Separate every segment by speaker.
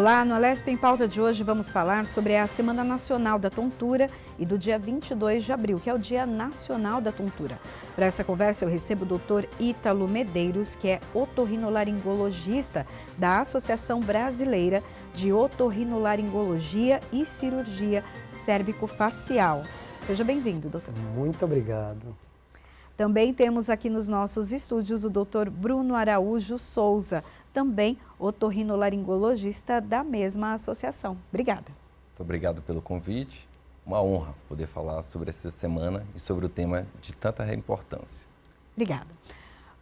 Speaker 1: Olá, no Alesp em Pauta de hoje vamos falar sobre a Semana Nacional da Tontura e do dia 22 de abril, que é o Dia Nacional da Tontura. Para essa conversa eu recebo o Dr. Ítalo Medeiros, que é otorrinolaringologista da Associação Brasileira de Otorrinolaringologia e Cirurgia Cérvico-Facial. Seja bem-vindo, doutor.
Speaker 2: Muito obrigado.
Speaker 1: Também temos aqui nos nossos estúdios o Dr. Bruno Araújo Souza, também otorrinolaringologista da mesma associação. Obrigada.
Speaker 3: Muito obrigado pelo convite. Uma honra poder falar sobre essa semana e sobre o tema de tanta importância.
Speaker 1: Obrigada.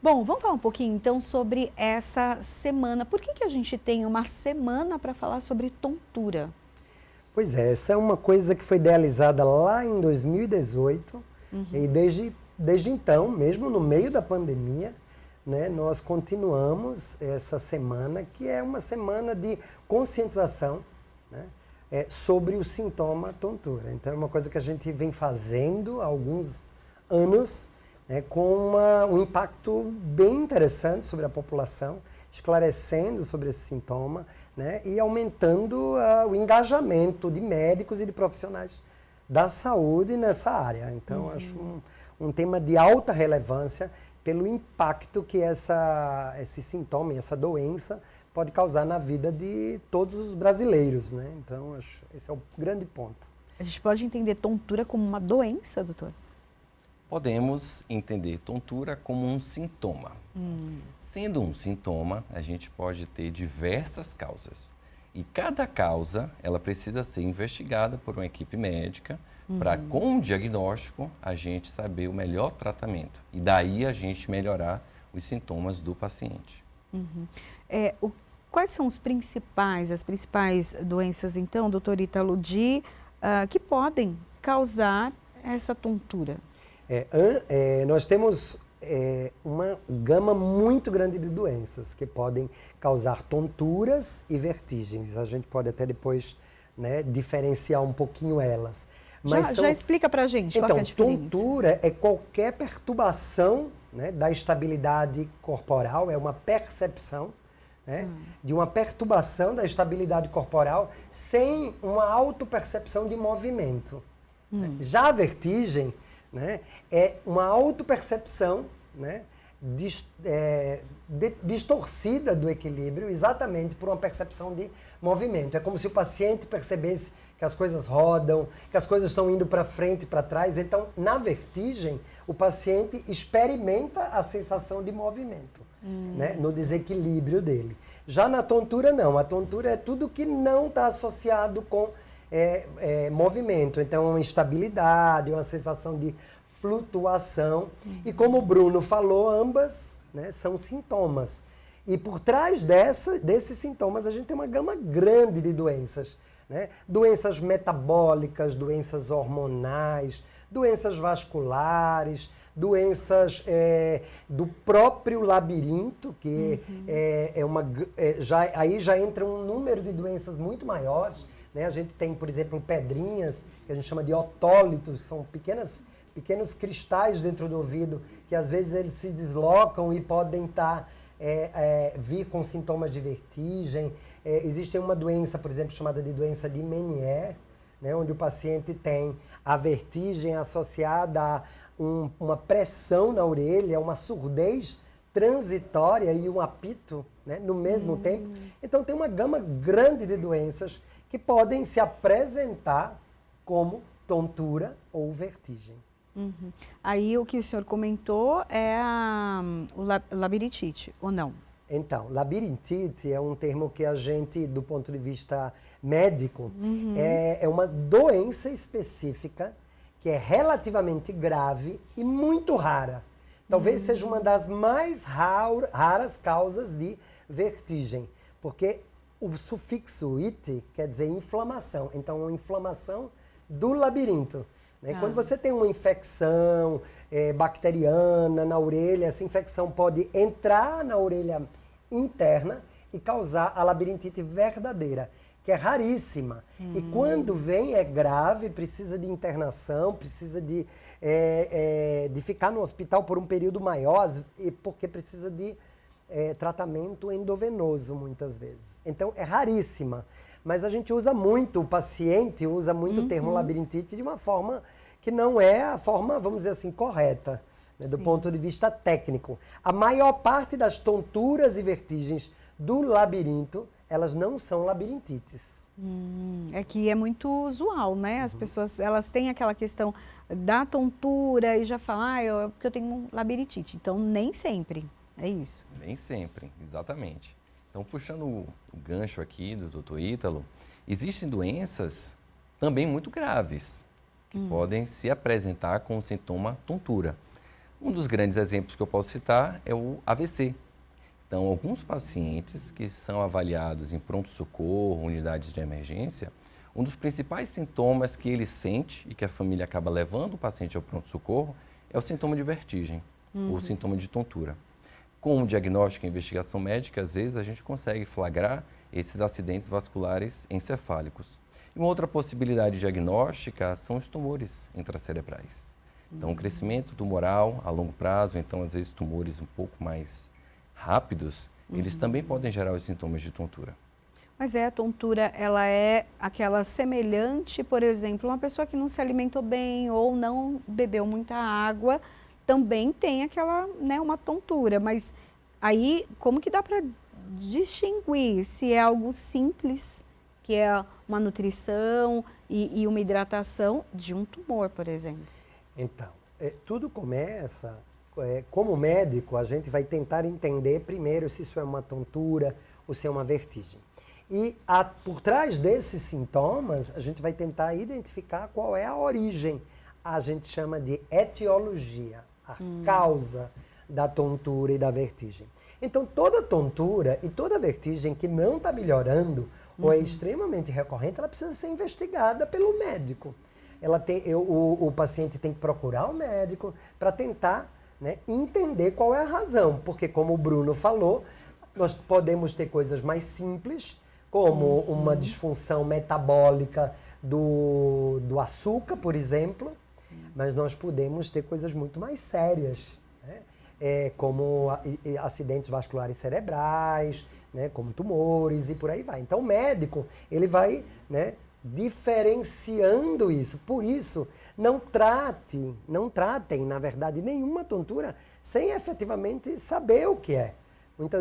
Speaker 1: Bom, vamos falar um pouquinho então sobre essa semana. Por que a gente tem uma semana para falar sobre tontura?
Speaker 2: Pois é, essa é uma coisa que foi idealizada lá em 2018 e desde então, mesmo no meio da pandemia, né, nós continuamos essa semana, que é uma semana de conscientização, né, sobre o sintoma tontura. Então é uma coisa que a gente vem fazendo há alguns anos, né, com um impacto bem interessante sobre a população, esclarecendo sobre esse sintoma, né, e aumentando o engajamento de médicos e de profissionais da saúde nessa área. Então acho um tema de alta relevância pelo impacto que esse sintoma, essa doença pode causar na vida de todos os brasileiros, né? Então, acho esse é o grande ponto.
Speaker 1: A gente pode entender tontura como uma doença, doutor?
Speaker 3: Podemos entender tontura como um sintoma. Sendo um sintoma, a gente pode ter diversas causas. E cada causa, ela precisa ser investigada por uma equipe médica, para, com um diagnóstico, a gente saber o melhor tratamento. E daí a gente melhorar os sintomas do paciente.
Speaker 1: Quais são as principais doenças, então, doutor Ítalo, que podem causar essa tontura?
Speaker 2: Nós temos uma gama muito grande de doenças que podem causar tonturas e vertigens. A gente pode até depois, né, diferenciar um pouquinho elas.
Speaker 1: Mas já explica pra gente qual é a diferença.
Speaker 2: Tontura é qualquer perturbação, né, da estabilidade corporal, é uma percepção, né, de uma perturbação da estabilidade corporal sem uma autopercepção de movimento. Já a vertigem, né, é uma autopercepção, né, distorcida do equilíbrio exatamente por uma percepção de movimento. É como se o paciente percebesse que as coisas rodam, que as coisas estão indo para frente e para trás. Então, na vertigem, o paciente experimenta a sensação de movimento, né, no desequilíbrio dele. Já na tontura, não. A tontura é tudo que não está associado com movimento. Então, uma instabilidade, uma sensação de flutuação. E como o Bruno falou, ambas, né, são sintomas. E por trás desses sintomas, a gente tem uma gama grande de doenças, né? Doenças metabólicas, doenças hormonais, doenças vasculares, doenças do próprio labirinto, que aí já entra um número de doenças muito maiores, né? A gente tem, por exemplo, pedrinhas, que a gente chama de otólitos, são pequenos cristais dentro do ouvido, que às vezes eles se deslocam e podem estar vir com sintomas de vertigem. Existe uma doença, por exemplo, chamada de doença de Meniere, né, onde o paciente tem a vertigem associada a uma pressão na orelha, uma surdez transitória e um apito, né, no mesmo tempo. Então tem uma gama grande de doenças que podem se apresentar como tontura ou vertigem.
Speaker 1: Aí o que o senhor comentou é o labirintite, ou não?
Speaker 2: Então, labirintite é um termo que a gente, do ponto de vista médico, é uma doença específica que é relativamente grave e muito rara. Talvez seja uma das mais raras causas de vertigem, porque o sufixo "ite" quer dizer inflamação. Então, uma inflamação do labirinto. Né? Quando você tem uma infecção bacteriana na orelha, essa infecção pode entrar na orelha interna e causar a labirintite verdadeira, que é raríssima. E quando vem é grave, precisa de internação, precisa de ficar no hospital por um período maior, porque precisa de tratamento endovenoso, muitas vezes. Então, é raríssima. Mas a gente usa muito, o paciente usa muito o termo labirintite de uma forma que não é a forma, vamos dizer assim, correta, né, do ponto de vista técnico. A maior parte das tonturas e vertigens do labirinto, elas não são labirintites.
Speaker 1: É que é muito usual, né? As pessoas, elas têm aquela questão da tontura e já falam, porque eu tenho labirintite. Então, nem sempre, é isso.
Speaker 3: Nem sempre, exatamente. Então, puxando o gancho aqui do Dr. Ítalo, existem doenças também muito graves, que podem se apresentar com o sintoma tontura. Um dos grandes exemplos que eu posso citar é o AVC. Então, alguns pacientes que são avaliados em pronto-socorro, unidades de emergência, um dos principais sintomas que ele sente e que a família acaba levando o paciente ao pronto-socorro é o sintoma de vertigem, ou o sintoma de tontura. Com o diagnóstico e investigação médica, às vezes a gente consegue flagrar esses acidentes vasculares encefálicos. E uma outra possibilidade diagnóstica são os tumores intracerebrais. Então, o crescimento tumoral a longo prazo, então às vezes tumores um pouco mais rápidos, eles também podem gerar os sintomas de tontura.
Speaker 1: Mas a tontura, ela é aquela semelhante, por exemplo, uma pessoa que não se alimentou bem ou não bebeu muita água, também tem aquela, né, uma tontura. Mas aí, como que dá para distinguir se é algo simples, que é uma nutrição e uma hidratação, de um tumor, por exemplo?
Speaker 2: Então, tudo começa... como médico, a gente vai tentar entender primeiro se isso é uma tontura ou se é uma vertigem. E por trás desses sintomas, a gente vai tentar identificar qual é a origem. A gente chama de etiologia, a causa da tontura e da vertigem. Então, toda tontura e toda vertigem que não está melhorando ou é extremamente recorrente, ela precisa ser investigada pelo médico. O paciente tem que procurar o médico para tentar, né, entender qual é a razão, porque como o Bruno falou, nós podemos ter coisas mais simples, como uma disfunção metabólica do açúcar, por exemplo, mas nós podemos ter coisas muito mais sérias, né, como acidentes vasculares cerebrais, né, como tumores e por aí vai. Então o médico, ele vai, né, diferenciando isso. Por isso, não tratem, na verdade, nenhuma tontura sem efetivamente saber o que é.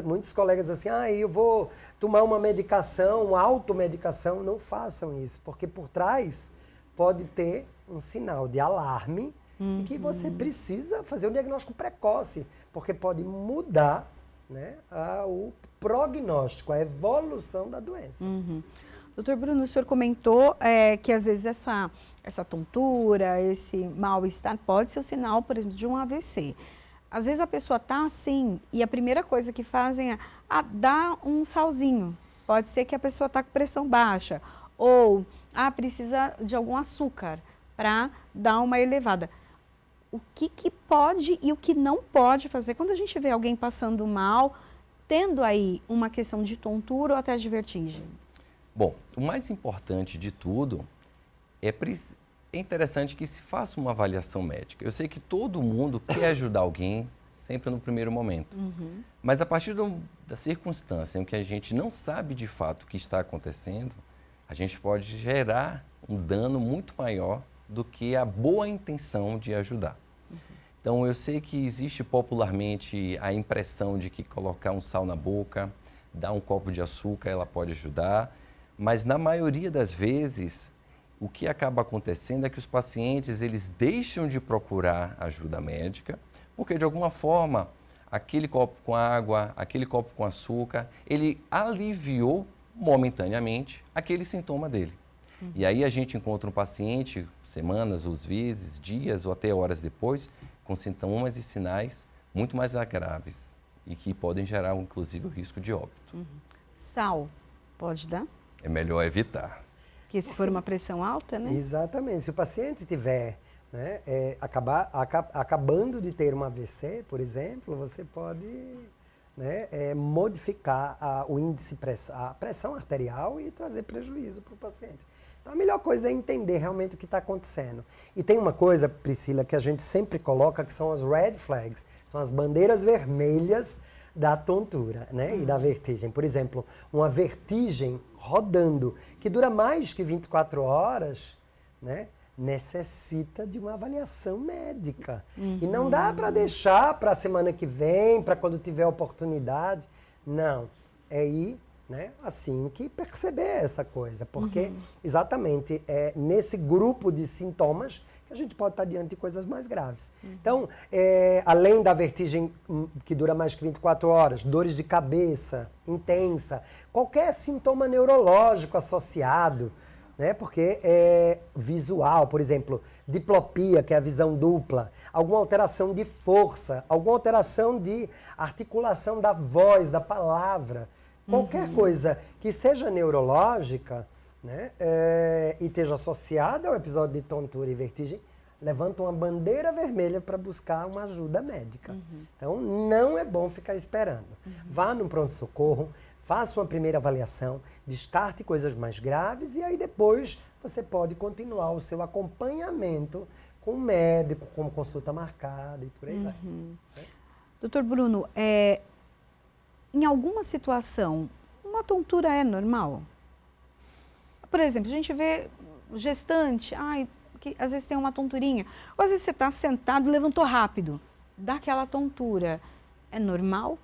Speaker 2: Muitos colegas dizem assim, eu vou tomar uma medicação, uma automedicação. Não façam isso, porque por trás pode ter um sinal de alarme e que você precisa fazer um diagnóstico precoce, porque pode mudar, né, o prognóstico, a evolução da doença.
Speaker 1: Doutor Bruno, o senhor comentou que às vezes essa tontura, esse mal-estar pode ser o sinal, por exemplo, de um AVC. Às vezes a pessoa está assim e a primeira coisa que fazem é dar um salzinho. Pode ser que a pessoa está com pressão baixa ou precisa de algum açúcar para dar uma elevada. O que pode e o que não pode fazer quando a gente vê alguém passando mal, tendo aí uma questão de tontura ou até de vertigem?
Speaker 3: Bom, o mais importante de tudo é interessante que se faça uma avaliação médica. Eu sei que todo mundo quer ajudar alguém sempre no primeiro momento, mas a partir da circunstância em que a gente não sabe de fato o que está acontecendo, a gente pode gerar um dano muito maior do que a boa intenção de ajudar. Então, eu sei que existe popularmente a impressão de que colocar um sal na boca, dar um copo de açúcar, ela pode ajudar. Mas, na maioria das vezes, o que acaba acontecendo é que os pacientes eles deixam de procurar ajuda médica, porque, de alguma forma, aquele copo com água, aquele copo com açúcar, ele aliviou momentaneamente aquele sintoma dele. E aí a gente encontra um paciente, semanas, às vezes, dias ou até horas depois, com sintomas e sinais muito mais graves e que podem gerar, inclusive, o risco de óbito.
Speaker 1: Sal, pode dar?
Speaker 3: É melhor evitar.
Speaker 1: Porque se for uma pressão alta, né?
Speaker 2: Exatamente. Se o paciente tiver, né, acabando de ter uma AVC, por exemplo, você pode, né, modificar o índice, a pressão arterial e trazer prejuízo para o paciente. Então, a melhor coisa é entender realmente o que está acontecendo. E tem uma coisa, Priscila, que a gente sempre coloca, que são as red flags, são as bandeiras vermelhas da tontura, né? E da vertigem. Por exemplo, uma vertigem rodando, que dura mais que 24 horas, né? Necessita de uma avaliação médica. E não dá para deixar para a semana que vem, para quando tiver oportunidade. Não. É ir, né, assim que perceber essa coisa. Porque exatamente é nesse grupo de sintomas que a gente pode estar diante de coisas mais graves. Então, além da vertigem que dura mais que 24 horas, dores de cabeça intensa, qualquer sintoma neurológico associado, né? Porque é visual, por exemplo, diplopia, que é a visão dupla, alguma alteração de força, alguma alteração de articulação da voz, da palavra, qualquer coisa que seja neurológica, né? E esteja associada ao episódio de tontura e vertigem, levanta uma bandeira vermelha para buscar uma ajuda médica. Então, não é bom ficar esperando. Vá no pronto-socorro, faça uma primeira avaliação, descarte coisas mais graves e aí depois você pode continuar o seu acompanhamento com o médico, com consulta marcada e por aí vai.
Speaker 1: Doutor Bruno, em alguma situação, uma tontura é normal? Por exemplo, a gente vê gestante, que às vezes tem uma tonturinha, ou às vezes você está sentado e levantou rápido, dá aquela tontura. É normal?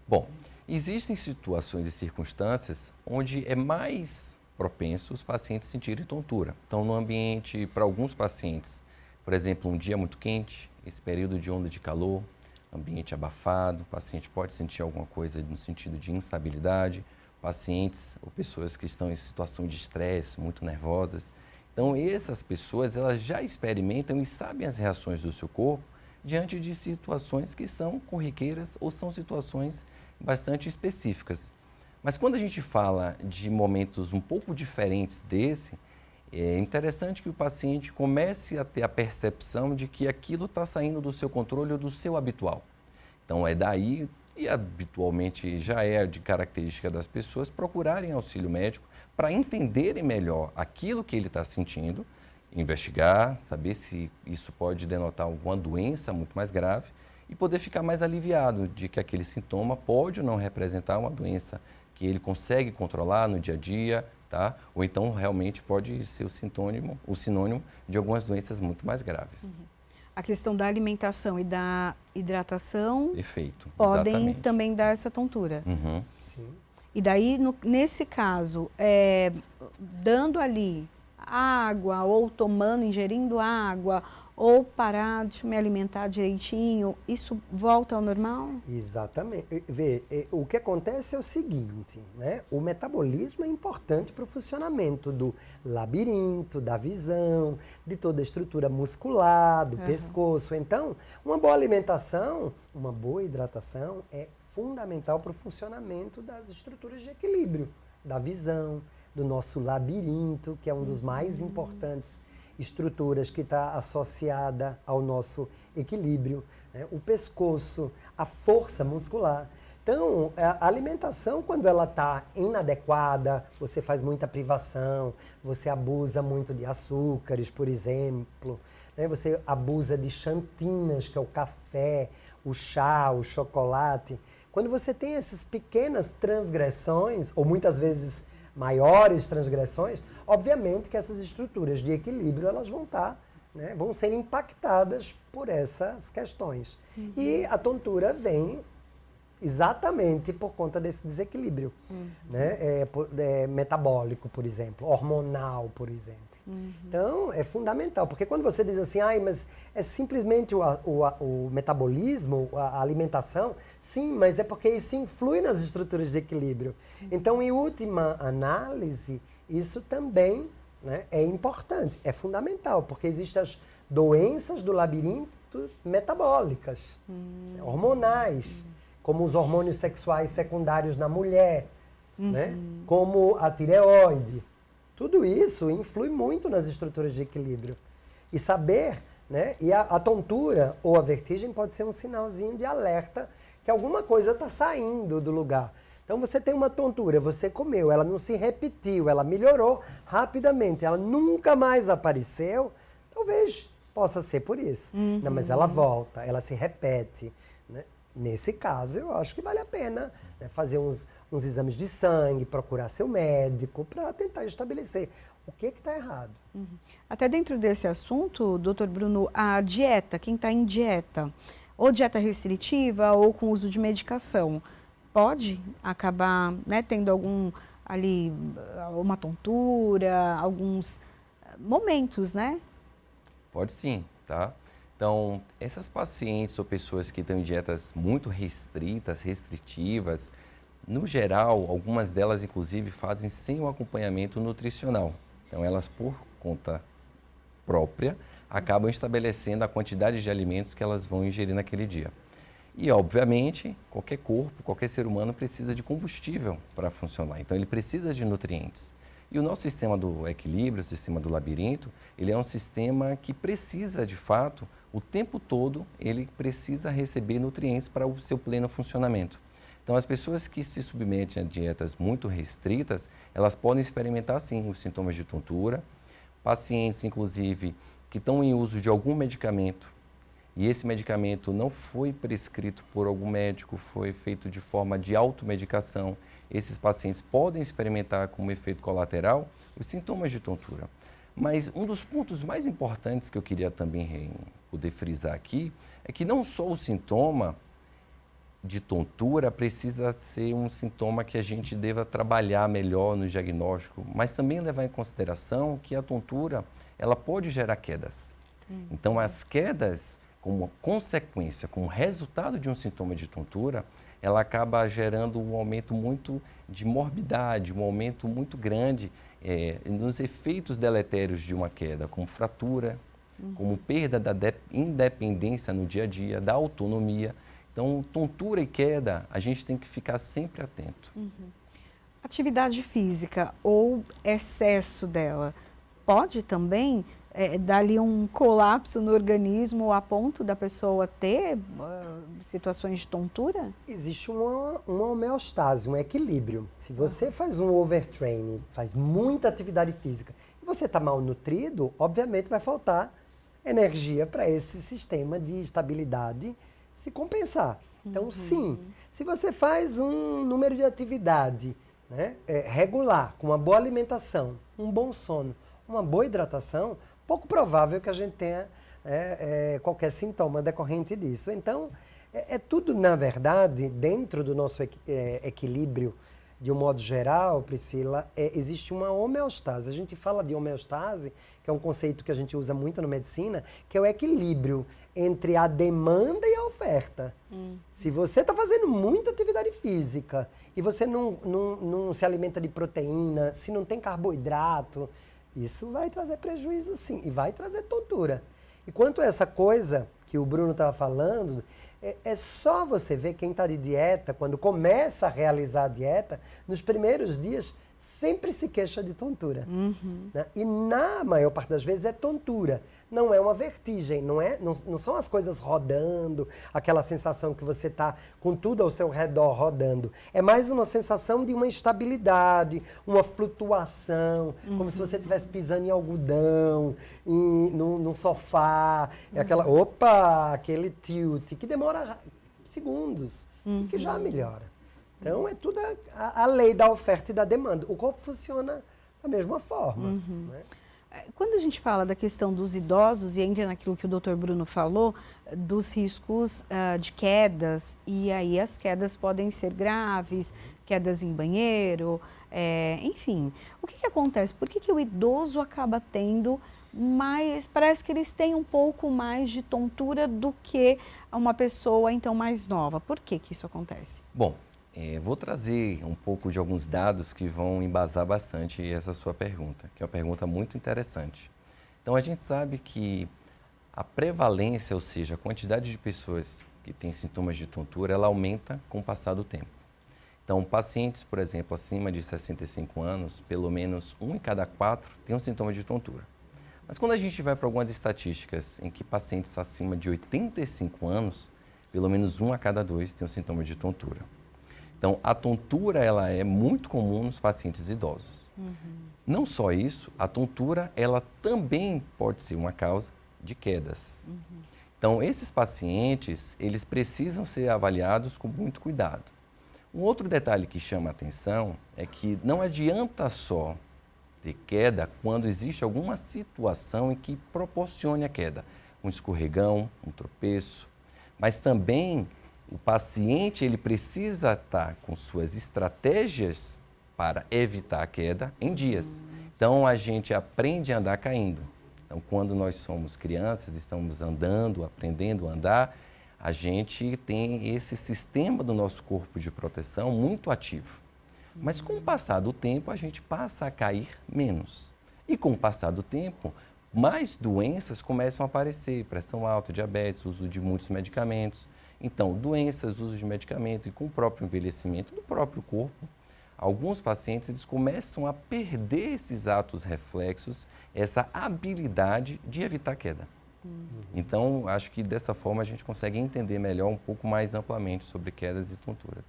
Speaker 3: Bom, existem situações e circunstâncias onde é mais propenso os pacientes sentirem tontura. Então, no ambiente, para alguns pacientes, por exemplo, um dia muito quente, esse período de onda de calor, ambiente abafado, o paciente pode sentir alguma coisa no sentido de instabilidade, pacientes ou pessoas que estão em situação de estresse, muito nervosas. Então, essas pessoas, elas já experimentam e sabem as reações do seu corpo diante de situações que são corriqueiras ou são situações bastante específicas. Mas quando a gente fala de momentos um pouco diferentes desse, é interessante que o paciente comece a ter a percepção de que aquilo está saindo do seu controle ou do seu habitual. Então é daí, e habitualmente já é de característica das pessoas, procurarem auxílio médico para entenderem melhor aquilo que ele está sentindo, investigar, saber se isso pode denotar alguma doença muito mais grave e poder ficar mais aliviado de que aquele sintoma pode ou não representar uma doença que ele consegue controlar no dia a dia, tá? Ou então realmente pode ser o sinônimo de algumas doenças muito mais graves.
Speaker 1: A questão da alimentação e da hidratação
Speaker 3: Perfeito,
Speaker 1: podem
Speaker 3: exatamente.
Speaker 1: também dar essa tontura.
Speaker 2: Sim.
Speaker 1: E daí, nesse caso, dando ali água ou tomando, ingerindo água ou parar de me alimentar direitinho, isso volta ao normal?
Speaker 2: Exatamente. Vê, o que acontece é o seguinte, né? O metabolismo é importante para o funcionamento do labirinto, da visão, de toda a estrutura muscular, do pescoço. Então, uma boa alimentação, uma boa hidratação é fundamental para o funcionamento das estruturas de equilíbrio, da visão, do nosso labirinto, que é um dos mais importantes estruturas que está associada ao nosso equilíbrio, né? O pescoço, a força muscular. Então, a alimentação, quando ela está inadequada, você faz muita privação, você abusa muito de açúcares, por exemplo, né? Você abusa de xantinas, que é o café, o chá, o chocolate. Quando você tem essas pequenas transgressões, ou muitas vezes maiores transgressões, obviamente que essas estruturas de equilíbrio elas vão estar, né, vão ser impactadas por essas questões. E a tontura vem exatamente por conta desse desequilíbrio, né, metabólico, por exemplo, hormonal, por exemplo. Então, é fundamental, porque quando você diz assim, mas é simplesmente o metabolismo, a alimentação, sim, mas é porque isso influi nas estruturas de equilíbrio. Então, em última análise, isso também, né, é importante, é fundamental, porque existem as doenças do labirinto metabólicas, hormonais, como os hormônios sexuais secundários na mulher, né, como a tireoide. Tudo isso influi muito nas estruturas de equilíbrio. E saber, né? E a tontura ou a vertigem pode ser um sinalzinho de alerta que alguma coisa está saindo do lugar. Então você tem uma tontura, você comeu, ela não se repetiu, ela melhorou rapidamente, ela nunca mais apareceu, talvez possa ser por isso. Não, mas ela volta, ela se repete, né? Nesse caso, eu acho que vale a pena, né, fazer uns exames de sangue, procurar seu médico para tentar estabelecer o que está errado.
Speaker 1: Até dentro desse assunto, doutor Bruno, a dieta, quem está em dieta, ou dieta restritiva ou com uso de medicação, pode acabar, né, tendo uma tontura, alguns momentos, né?
Speaker 3: Pode sim, tá? Então, essas pacientes ou pessoas que estão em dietas muito restritivas, no geral, algumas delas, inclusive, fazem sem o acompanhamento nutricional. Então, elas, por conta própria, acabam estabelecendo a quantidade de alimentos que elas vão ingerir naquele dia. E, obviamente, qualquer corpo, qualquer ser humano precisa de combustível para funcionar. Então, ele precisa de nutrientes. E o nosso sistema do equilíbrio, o sistema do labirinto, ele é um sistema que precisa, de fato, o tempo todo, ele precisa receber nutrientes para o seu pleno funcionamento. Então, as pessoas que se submetem a dietas muito restritas, elas podem experimentar, sim, os sintomas de tontura. Pacientes, inclusive, que estão em uso de algum medicamento, e esse medicamento não foi prescrito por algum médico, foi feito de forma de automedicação, esses pacientes podem experimentar como efeito colateral os sintomas de tontura. Mas um dos pontos mais importantes que eu queria também poder frisar aqui é que não só o sintoma de tontura precisa ser um sintoma que a gente deva trabalhar melhor no diagnóstico, mas também levar em consideração que a tontura ela pode gerar quedas. Então, as quedas, como consequência, como resultado de um sintoma de tontura, ela acaba gerando um aumento muito de morbidade, um aumento muito grande nos efeitos deletérios de uma queda, como fratura, como perda da independência no dia a dia, da autonomia. Então, tontura e queda, a gente tem que ficar sempre atento.
Speaker 1: Atividade física ou excesso dela pode também dar ali um colapso no organismo a ponto da pessoa ter situações de tontura?
Speaker 2: Existe uma homeostase, um equilíbrio. Se você faz um overtraining, faz muita atividade física e você está mal nutrido, obviamente vai faltar energia para esse sistema de estabilidade se compensar. Então, sim, se você faz um número de atividade, né, regular, com uma boa alimentação, um bom sono, uma boa hidratação, pouco provável que a gente tenha qualquer sintoma decorrente disso. Então, tudo, na verdade, dentro do nosso equilíbrio, de um modo geral, Priscila, existe uma homeostase. A gente fala de homeostase, que é um conceito que a gente usa muito na medicina, que é o equilíbrio entre a demanda e a oferta. Se você está fazendo muita atividade física e você não se alimenta de proteína, se não tem carboidrato, isso vai trazer prejuízo, sim, e vai trazer tontura. E quanto a essa coisa que o Bruno estava falando, é só você ver quem está de dieta, quando começa a realizar a dieta, nos primeiros dias sempre se queixa de tontura. Né? E na maior parte das vezes é tontura. Não é uma vertigem, não são as coisas rodando, aquela sensação que você está com tudo ao seu redor rodando. É mais uma sensação de uma instabilidade, uma flutuação, como se você estivesse pisando em algodão, num sofá. É aquele tilt que demora segundos e que já melhora. Então, é tudo a lei da oferta e da demanda. O corpo funciona da mesma forma. Né?
Speaker 1: Quando a gente fala da questão dos idosos, e entra naquilo que o Dr. Bruno falou, dos riscos de quedas, e aí as quedas podem ser graves, quedas em banheiro, enfim. O que acontece? Por que o idoso acaba tendo mais, parece que eles têm um pouco mais de tontura do que uma pessoa, então, mais nova? Por que isso acontece?
Speaker 3: Bom, vou trazer um pouco de alguns dados que vão embasar bastante essa sua pergunta, que é uma pergunta muito interessante. Então, a gente sabe que a prevalência, ou seja, a quantidade de pessoas que têm sintomas de tontura, ela aumenta com o passar do tempo. Então, pacientes, por exemplo, acima de 65 anos, pelo menos 1 em cada 4 tem um sintoma de tontura. Mas quando a gente vai para algumas estatísticas em que pacientes acima de 85 anos, pelo menos 1 a cada 2 tem um sintoma de tontura. Então, a tontura ela é muito comum nos pacientes idosos. Não só isso, a tontura ela também pode ser uma causa de quedas. Então, esses pacientes, eles precisam ser avaliados com muito cuidado. Um outro detalhe que chama a atenção é que não adianta só ter queda quando existe alguma situação em que proporcione a queda. Um escorregão, um tropeço, mas também o paciente ele precisa estar com suas estratégias para evitar a queda em dias. Então, a gente aprende a andar caindo. Então, quando nós somos crianças, estamos andando, aprendendo a andar, a gente tem esse sistema do nosso corpo de proteção muito ativo. Mas com o passar do tempo, a gente passa a cair menos. E com o passar do tempo, mais doenças começam a aparecer, pressão alta, diabetes, uso de muitos medicamentos. Então, doenças, uso de medicamento e com o próprio envelhecimento do próprio corpo, alguns pacientes eles começam a perder esses atos reflexos, essa habilidade de evitar queda. Então, acho que dessa forma a gente consegue entender melhor um pouco mais amplamente sobre quedas e tonturas.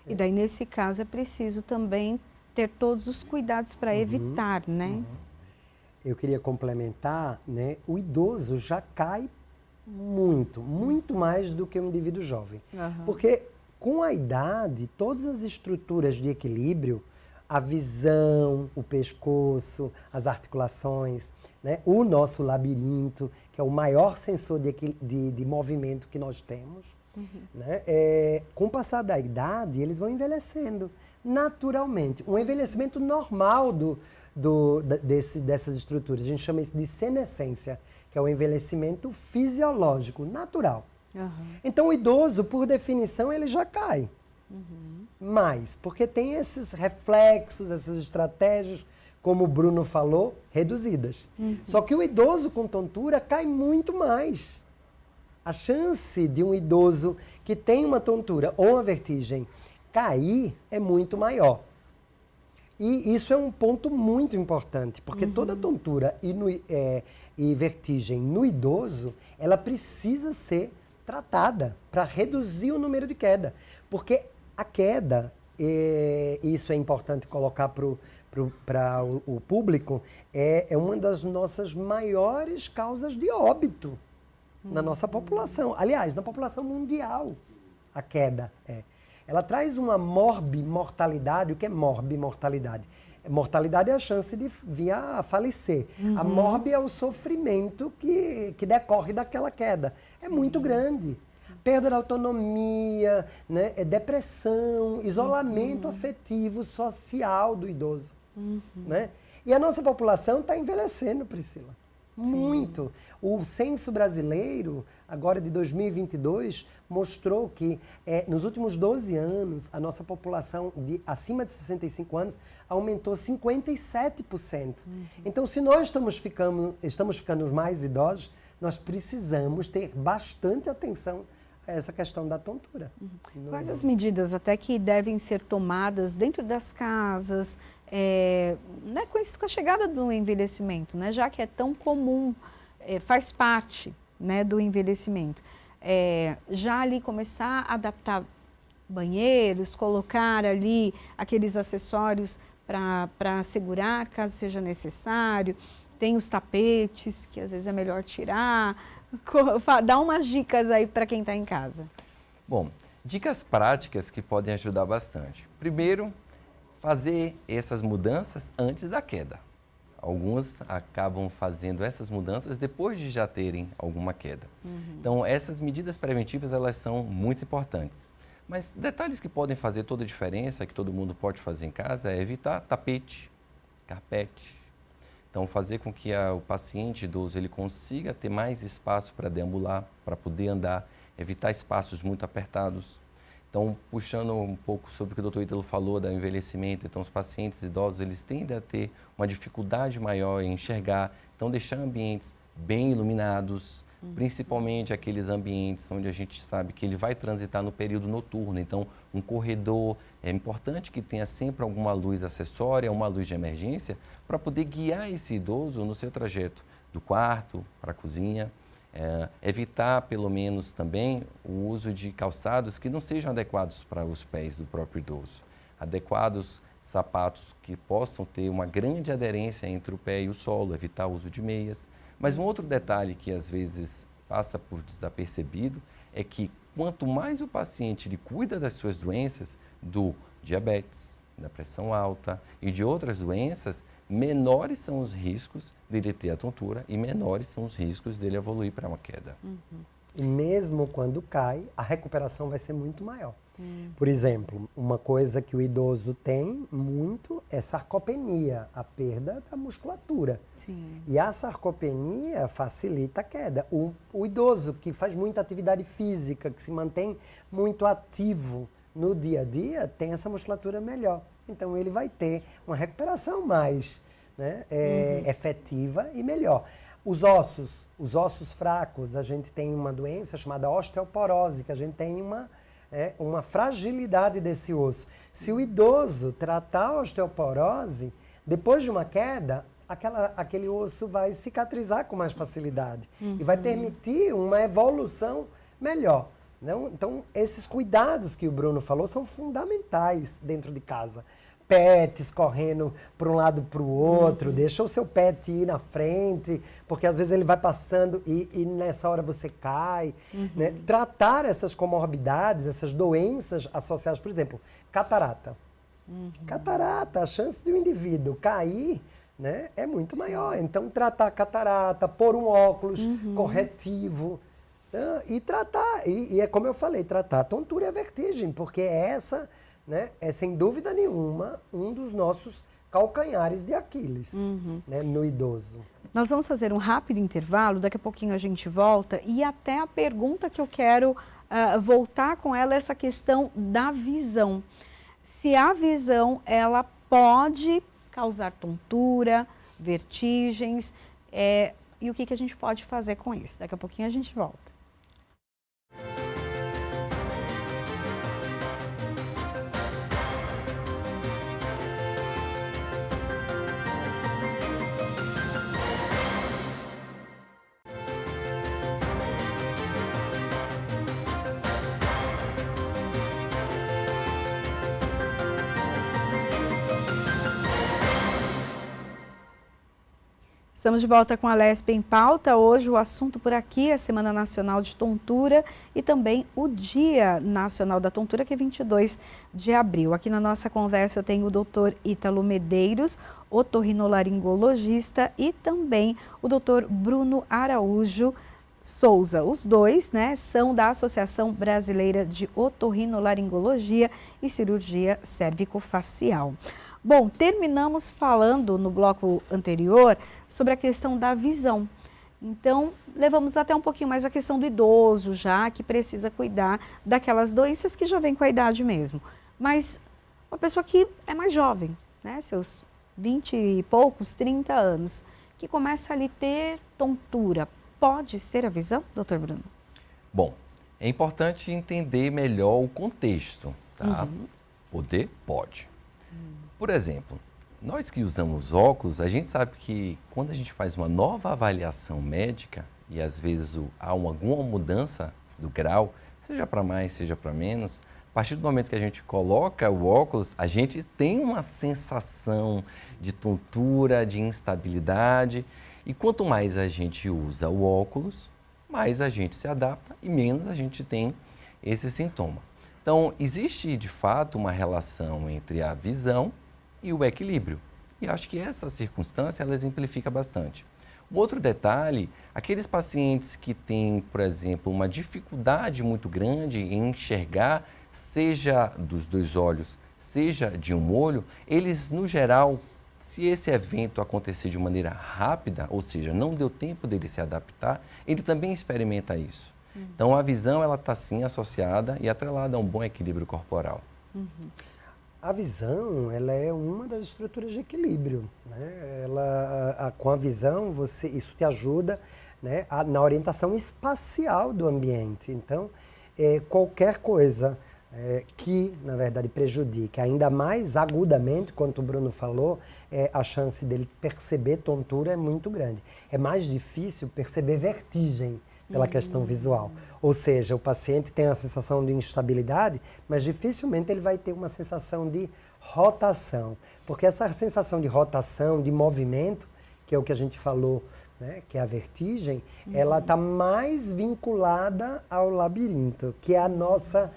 Speaker 1: E daí, nesse caso, é preciso também ter todos os cuidados para evitar, né?
Speaker 2: Eu queria complementar, né? O idoso já cai muito mais do que um indivíduo jovem. Porque com a idade, todas as estruturas de equilíbrio, a visão, o pescoço, as articulações, né? O nosso labirinto, que é o maior sensor de movimento que nós temos, né? Com o passar da idade, eles vão envelhecendo naturalmente. Um envelhecimento normal dessas estruturas. A gente chama isso de senescência, que é o envelhecimento fisiológico, natural. Então, o idoso, por definição, ele já cai. Mas, porque tem esses reflexos, essas estratégias, como o Bruno falou, reduzidas. Só que o idoso com tontura cai muito mais. A chance de um idoso que tem uma tontura ou uma vertigem cair é muito maior. E isso é um ponto muito importante, porque toda tontura e vertigem no idoso, ela precisa ser tratada para reduzir o número de queda. Porque a queda, isso é importante colocar para o público, é uma das nossas maiores causas de óbito na nossa população. Aliás, na população mundial, a queda é. Ela traz uma morbimortalidade. O que é morbimortalidade? Mortalidade é a chance de vir a falecer. A morbi é o sofrimento que decorre daquela queda. É muito grande. Perda da autonomia, né? Depressão, isolamento afetivo, social do idoso. Né? E a nossa população está envelhecendo, Priscila. Muito. O censo brasileiro, agora de 2022, mostrou que nos últimos 12 anos, a nossa população acima de 65 anos aumentou 57%. Então, se nós estamos ficando mais idosos, nós precisamos ter bastante atenção a essa questão da tontura.
Speaker 1: Quais as medidas até que devem ser tomadas dentro das casas, né, com a chegada do envelhecimento, né, já que é tão comum, faz parte, né, do envelhecimento. Já ali começar a adaptar banheiros, colocar ali aqueles acessórios para segurar, caso seja necessário. Tem os tapetes, que às vezes é melhor tirar. Dá umas dicas aí para quem está em casa.
Speaker 3: Bom, dicas práticas que podem ajudar bastante. Primeiro, fazer essas mudanças antes da queda. Alguns acabam fazendo essas mudanças depois de já terem alguma queda. Então, essas medidas preventivas, elas são muito importantes. Mas detalhes que podem fazer toda a diferença, que todo mundo pode fazer em casa, é evitar tapete, carpete. Então, fazer com que o paciente idoso ele consiga ter mais espaço para deambular, para poder andar, evitar espaços muito apertados. Então, puxando um pouco sobre o que o Dr. Ítalo falou do envelhecimento, então os pacientes idosos eles tendem a ter uma dificuldade maior em enxergar, então deixar ambientes bem iluminados, principalmente aqueles ambientes onde a gente sabe que ele vai transitar no período noturno, então um corredor, é importante que tenha sempre alguma luz acessória, uma luz de emergência, para poder guiar esse idoso no seu trajeto do quarto para a cozinha. Evitar, pelo menos, também o uso de calçados que não sejam adequados para os pés do próprio idoso. Adequados sapatos que possam ter uma grande aderência entre o pé e o solo, evitar o uso de meias. Mas um outro detalhe que às vezes passa por desapercebido é que quanto mais o paciente ele cuida das suas doenças, do diabetes, da pressão alta e de outras doenças, menores são os riscos dele ter a tontura e menores são os riscos dele evoluir para uma queda.
Speaker 2: E mesmo quando cai, a recuperação vai ser muito maior. Por exemplo, uma coisa que o idoso tem muito é sarcopenia, a perda da musculatura.
Speaker 1: Sim.
Speaker 2: E a sarcopenia facilita a queda. O idoso que faz muita atividade física, que se mantém muito ativo no dia a dia, tem essa musculatura melhor. Então ele vai ter uma recuperação mais, né, efetiva e melhor. Os ossos fracos, a gente tem uma doença chamada osteoporose, que a gente tem uma fragilidade desse osso. Se o idoso tratar a osteoporose, depois de uma queda, aquele osso vai cicatrizar com mais facilidade e vai permitir uma evolução melhor. Então, esses cuidados que o Bruno falou são fundamentais dentro de casa. Pets correndo para um lado para o outro, deixa o seu pet ir na frente, porque às vezes ele vai passando e nessa hora você cai. Né? Tratar essas comorbidades, essas doenças associadas, por exemplo, catarata. Catarata, a chance de um indivíduo cair, né, é muito maior. Então, tratar a catarata, pôr um óculos corretivo, e tratar, e é como eu falei, tratar a tontura e a vertigem, porque essa, né, é sem dúvida nenhuma um dos nossos calcanhares de Aquiles, né, no idoso.
Speaker 1: Nós vamos fazer um rápido intervalo, daqui a pouquinho a gente volta e até a pergunta que eu quero voltar com ela é essa questão da visão. Se a visão, ela pode causar tontura, vertigens, e o que a gente pode fazer com isso? Daqui a pouquinho a gente volta. Estamos de volta com a LESP em pauta. Hoje o assunto por aqui é a Semana Nacional de Tontura e também o Dia Nacional da Tontura, que é 22 de abril. Aqui na nossa conversa eu tenho o Dr. Ítalo Medeiros, otorrinolaringologista, e também o Dr. Bruno Araújo Souza. Os dois, né, são da Associação Brasileira de Otorrinolaringologia e Cirurgia Cérvico-Facial. Bom, terminamos falando no bloco anterior sobre a questão da visão. Então, levamos até um pouquinho mais a questão do idoso já, que precisa cuidar daquelas doenças que já vem com a idade mesmo. Mas uma pessoa que é mais jovem, né, seus 20 e poucos, 30 anos, que começa ali a ter tontura, pode ser a visão, doutor Bruno?
Speaker 3: Bom, é importante entender melhor o contexto, tá? Poder? Pode. Por exemplo, nós que usamos óculos, a gente sabe que quando a gente faz uma nova avaliação médica e às vezes há alguma mudança do grau, seja para mais, seja para menos, a partir do momento que a gente coloca o óculos, a gente tem uma sensação de tontura, de instabilidade, e quanto mais a gente usa o óculos, mais a gente se adapta e menos a gente tem esse sintoma. Então, existe de fato uma relação entre a visão e o equilíbrio. E acho que essa circunstância ela exemplifica bastante. Um outro detalhe, aqueles pacientes que têm, por exemplo, uma dificuldade muito grande em enxergar, seja dos dois olhos, seja de um olho, eles, no geral, se esse evento acontecer de maneira rápida, ou seja, não deu tempo dele se adaptar, ele também experimenta isso. Então, a visão ela está sim associada e atrelada a um bom equilíbrio corporal.
Speaker 2: A visão, ela é uma das estruturas de equilíbrio, né? Com a visão, isso te ajuda, né, na orientação espacial do ambiente. Então, qualquer coisa que, na verdade, prejudique ainda mais agudamente, quanto o Bruno falou, a chance dele perceber tontura é muito grande. É mais difícil perceber vertigem pela questão visual. Ou seja, o paciente tem a sensação de instabilidade, mas dificilmente ele vai ter uma sensação de rotação. Porque essa sensação de rotação, de movimento, que é o que a gente falou, né, que é a vertigem, ela está mais vinculada ao labirinto, que é a nossa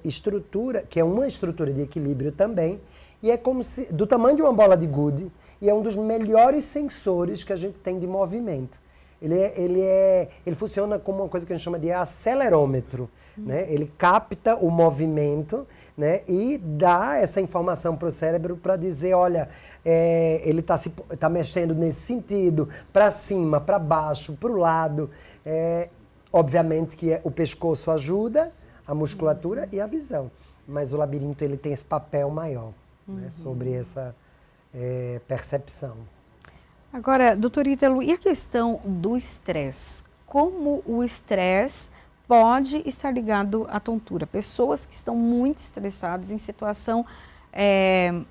Speaker 2: estrutura, que é uma estrutura de equilíbrio também, e é como se, do tamanho de uma bola de gude, e é um dos melhores sensores que a gente tem de movimento. Ele funciona como uma coisa que a gente chama de acelerômetro, né? Ele capta o movimento, né? E dá essa informação para o cérebro para dizer, olha, ele tá mexendo nesse sentido, para cima, para baixo, para o lado. Obviamente que o pescoço ajuda, a musculatura e a visão. Mas o labirinto ele tem esse papel maior, né? Sobre essa percepção.
Speaker 1: Agora, doutor Ítalo, e a questão do estresse? Como o estresse pode estar ligado à tontura? Pessoas que estão muito estressadas em situação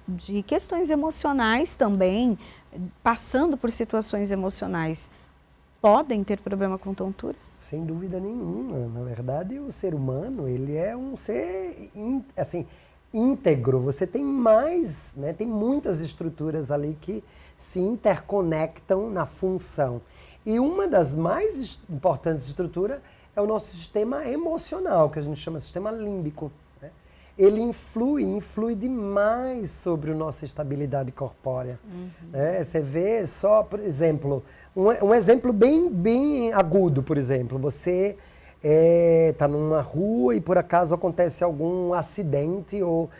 Speaker 1: de questões emocionais também, passando por situações emocionais, podem ter problema com tontura?
Speaker 2: Sem dúvida nenhuma. Na verdade, o ser humano, ele é um ser, assim, íntegro. Você tem mais, né? Tem muitas estruturas ali que se interconectam na função. E uma das mais importantes estruturas é o nosso sistema emocional, que a gente chama de sistema límbico, né? Ele influi demais sobre a nossa estabilidade corpórea. Né? Você vê só, por exemplo, um exemplo bem agudo, por exemplo, você está numa rua e por acaso acontece algum acidente ou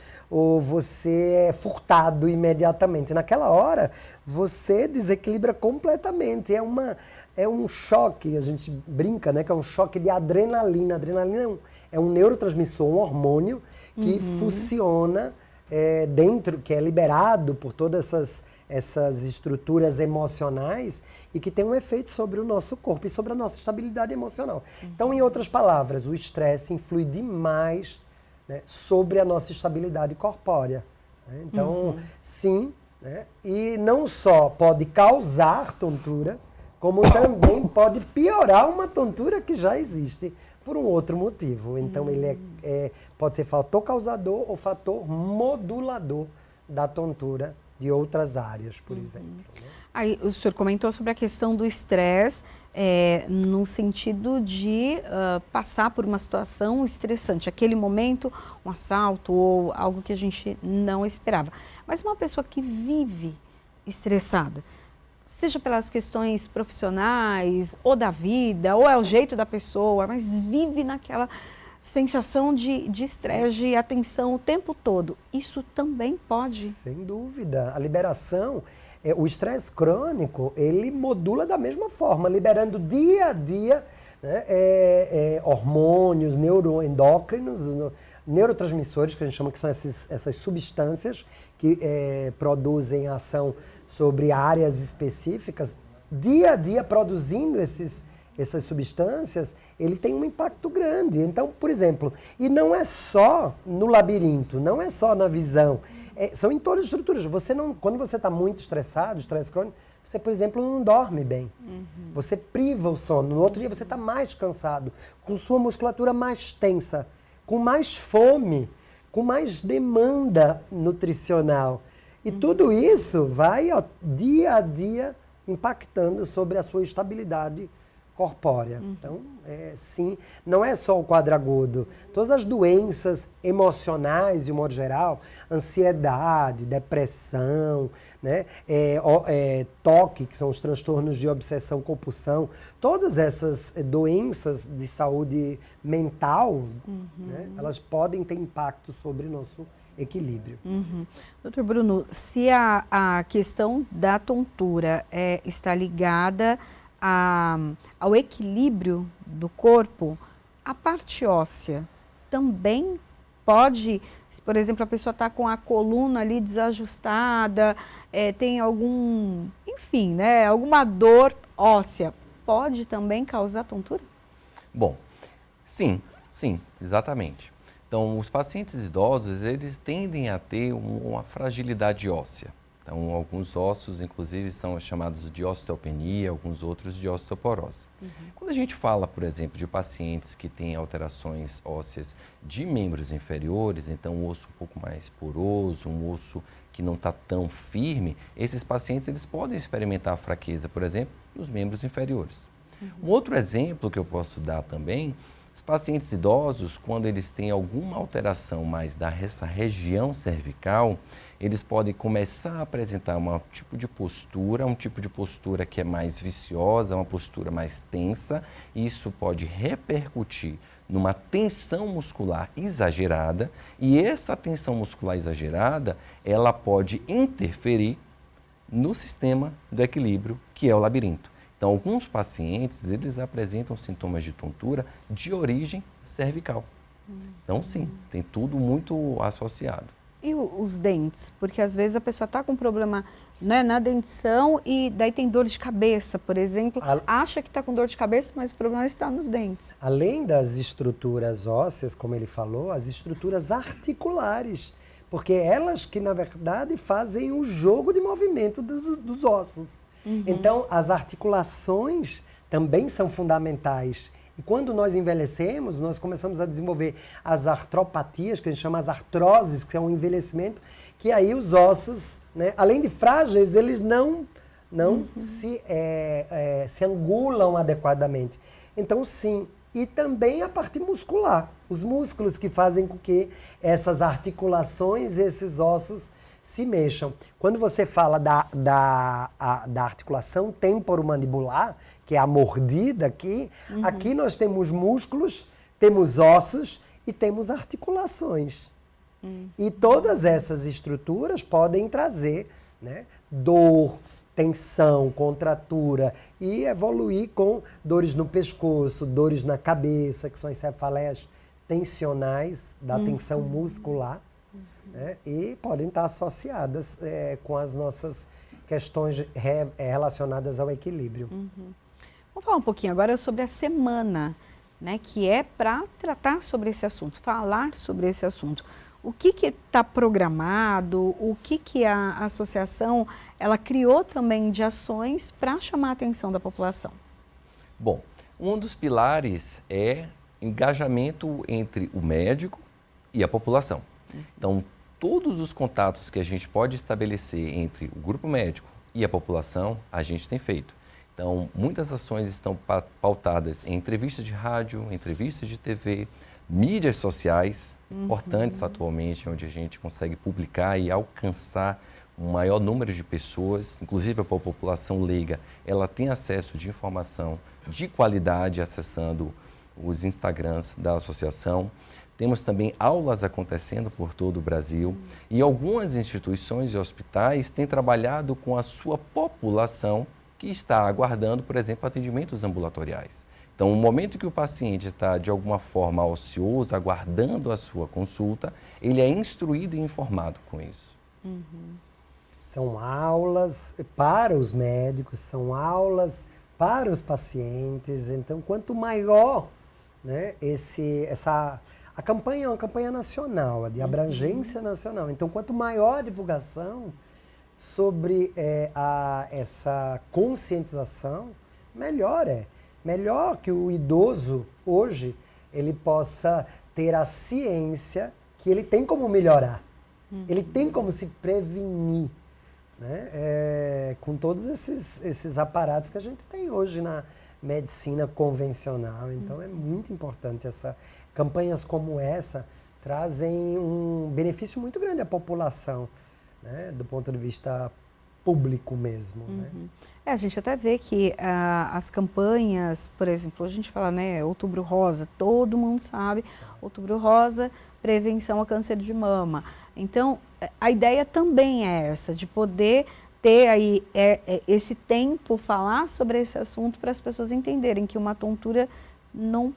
Speaker 2: você é furtado imediatamente. Naquela hora, você desequilibra completamente. É um choque, a gente brinca, né, que é um choque de adrenalina. A adrenalina é um neurotransmissor, um hormônio que funciona dentro, que é liberado por todas essas estruturas emocionais e que tem um efeito sobre o nosso corpo e sobre a nossa estabilidade emocional. Então, em outras palavras, o estresse influi demais, né, sobre a nossa estabilidade corpórea. Né? Então, sim, né? E não só pode causar tontura, como também pode piorar uma tontura que já existe por um outro motivo. Então, ele pode ser fator causador ou fator modulador da tontura de outras áreas, por exemplo. Né?
Speaker 1: Aí, o senhor comentou sobre a questão do estresse, no sentido de passar por uma situação estressante. Aquele momento, um assalto ou algo que a gente não esperava. Mas uma pessoa que vive estressada, seja pelas questões profissionais, ou da vida, ou é o jeito da pessoa, mas vive naquela sensação de estresse, de atenção o tempo todo. Isso também pode?
Speaker 2: Sem dúvida. A liberação, o estresse crônico, ele modula da mesma forma, liberando dia a dia, né, hormônios, neuroendócrinos, neurotransmissores, que a gente chama que são essas substâncias que produzem ação sobre áreas específicas. Dia a dia produzindo essas substâncias, ele tem um impacto grande. Então, por exemplo, e não é só no labirinto, não é só na visão, são em todas as estruturas. Quando você está muito estressado, estresse crônico, você, por exemplo, não dorme bem. Você priva o sono. No outro dia você está mais cansado, com sua musculatura mais tensa, com mais fome, com mais demanda nutricional. E tudo isso vai, dia a dia, impactando sobre a sua estabilidade corpórea. Então, sim, não é só o quadro agudo. Todas as doenças emocionais, de um modo geral, ansiedade, depressão, né, TOC, que são os transtornos de obsessão-compulsão, todas essas doenças de saúde mental, né, elas podem ter impacto sobre o nosso equilíbrio.
Speaker 1: Doutor Bruno, se a questão da tontura está ligada ao equilíbrio do corpo, a parte óssea também pode, se por exemplo a pessoa está com a coluna ali desajustada, tem enfim, né, alguma dor óssea, pode também causar tontura?
Speaker 3: Bom, sim, exatamente. Então, os pacientes idosos, eles tendem a ter uma fragilidade óssea. Então, alguns ossos, inclusive, são chamados de osteopenia, alguns outros de osteoporose. Quando a gente fala, por exemplo, de pacientes que têm alterações ósseas de membros inferiores, então um osso um pouco mais poroso, um osso que não está tão firme, esses pacientes eles podem experimentar fraqueza, por exemplo, nos membros inferiores. Um outro exemplo que eu posso dar também, os pacientes idosos, quando eles têm alguma alteração mais dessa região cervical, eles podem começar a apresentar um tipo de postura que é mais viciosa, uma postura mais tensa, e isso pode repercutir numa tensão muscular exagerada, e essa tensão muscular exagerada, ela pode interferir no sistema do equilíbrio, que é o labirinto. Então, alguns pacientes, eles apresentam sintomas de tontura de origem cervical. Então, sim, tem tudo muito associado.
Speaker 1: E os dentes? Porque às vezes a pessoa está com problema, né, na dentição e daí tem dor de cabeça, por exemplo. Acha que está com dor de cabeça, mas o problema está nos dentes.
Speaker 2: Além das estruturas ósseas, como ele falou, as estruturas articulares. Porque elas que, na verdade, fazem o jogo de movimento dos ossos. Então, as articulações também são fundamentais. E quando nós envelhecemos, nós começamos a desenvolver as artropatias, que a gente chama as artroses, que é um envelhecimento, que aí os ossos, né, além de frágeis, eles não se angulam adequadamente. Então, sim. E também a parte muscular, os músculos que fazem com que essas articulações, esses ossos se mexam. Quando você fala da articulação temporomandibular, que é a mordida aqui, aqui nós temos músculos, temos ossos e temos articulações. E todas essas estruturas podem trazer, né, dor, tensão, contratura e evoluir com dores no pescoço, dores na cabeça, que são as cefaleias tensionais da tensão muscular. Né? E podem estar associadas com as nossas questões relacionadas ao equilíbrio.
Speaker 1: Vamos falar um pouquinho agora sobre a semana, né, que é para tratar sobre esse assunto, falar sobre esse assunto. O que está programado, o que a associação ela criou também de ações para chamar a atenção da população?
Speaker 3: Bom, um dos pilares é engajamento entre o médico e a população. Então, todos os contatos que a gente pode estabelecer entre o grupo médico e a população, a gente tem feito. Então, muitas ações estão pautadas em entrevistas de rádio, entrevistas de TV, mídias sociais, importantes atualmente, onde a gente consegue publicar e alcançar um maior número de pessoas, inclusive a população leiga, ela tem acesso de informação de qualidade acessando os Instagrams da associação. Temos também aulas acontecendo por todo o Brasil e algumas instituições e hospitais têm trabalhado com a sua população que está aguardando, por exemplo, atendimentos ambulatoriais. Então, no momento que o paciente está, de alguma forma, ocioso, aguardando a sua consulta, ele é instruído e informado com isso.
Speaker 2: São aulas para os médicos, são aulas para os pacientes. Então, quanto maior, né, a campanha é uma campanha nacional, de abrangência nacional. Então, quanto maior a divulgação sobre essa conscientização, melhor é. Melhor que o idoso, hoje, ele possa ter a ciência que ele tem como melhorar. Ele tem como se prevenir, né? Com todos esses aparatos que a gente tem hoje na medicina convencional. Então, é muito importante. Campanhas como essa trazem um benefício muito grande à população, né? Do ponto de vista público mesmo. Né?
Speaker 1: A gente até vê que as campanhas, por exemplo, a gente fala, né, Outubro Rosa, todo mundo sabe, Outubro Rosa, prevenção ao câncer de mama. Então, a ideia também é essa, de poder ter aí esse tempo, falar sobre esse assunto para as pessoas entenderem que uma tontura não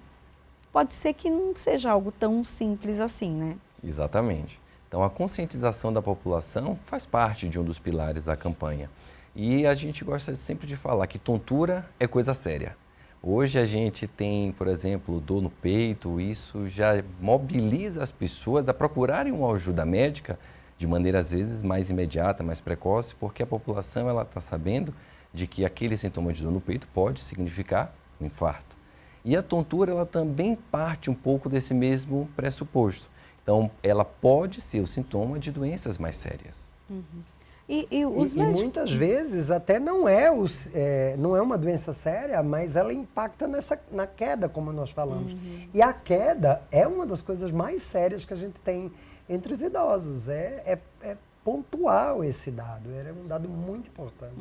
Speaker 1: pode ser que não seja algo tão simples assim, né?
Speaker 3: Exatamente. Então, a conscientização da população faz parte de um dos pilares da campanha. E a gente gosta sempre de falar que tontura é coisa séria. Hoje a gente tem, por exemplo, dor no peito, isso já mobiliza as pessoas a procurarem uma ajuda médica de maneira às vezes mais imediata, mais precoce, porque a população ela está sabendo de que aquele sintoma de dor no peito pode significar um infarto. E a tontura ela também parte um pouco desse mesmo pressuposto. Então, ela pode ser o sintoma de doenças mais sérias.
Speaker 1: E
Speaker 2: muitas vezes até não é uma doença séria, mas ela impacta na queda, como nós falamos. E a queda é uma das coisas mais sérias que a gente tem entre os idosos. É pontual esse dado, é um dado muito importante.